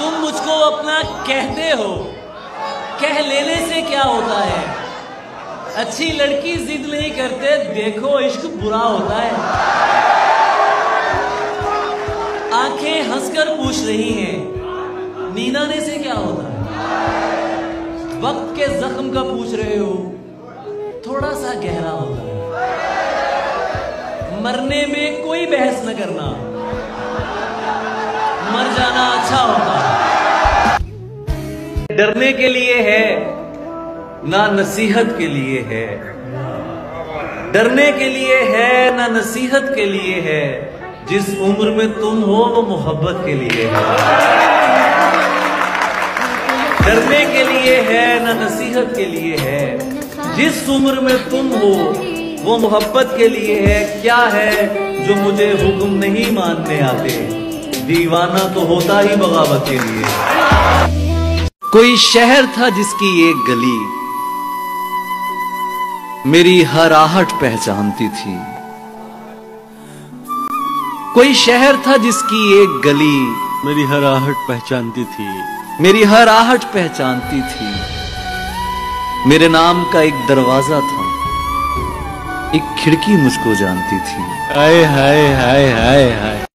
तुम मुझको अपना कहते हो, कह लेने से क्या होता है। अच्छी लड़की जिद नहीं करते, देखो इश्क बुरा होता है। आंखें हंसकर पूछ रही हैं, नींद आने से क्या होता है। वक्त के जख्म का पूछ रहे हो, थोड़ा सा गहरा होता है। मरने में कोई बहस न करना, मर जाना अच्छा होता है। डरने के लिए है ना नसीहत के लिए है, डरने के लिए है ना नसीहत के लिए है। जिस उम्र में तुम हो वो मोहब्बत के लिए है। डरने के लिए है ना नसीहत के लिए है। जिस उम्र में तुम हो वो मोहब्बत के लिए है। क्या है जो मुझे हुक्म नहीं मानने आते, दीवाना तो होता ही बगावत के लिए। कोई शहर था जिसकी एक गली मेरी हर आहट पहचानती थी। कोई शहर था जिसकी एक गली मेरी हर आहट पहचानती थी, मेरी हर आहट पहचानती थी। मेरे नाम का एक दरवाजा था, एक खिड़की मुझको जानती थी। हाय हाय हाय हाय हाय।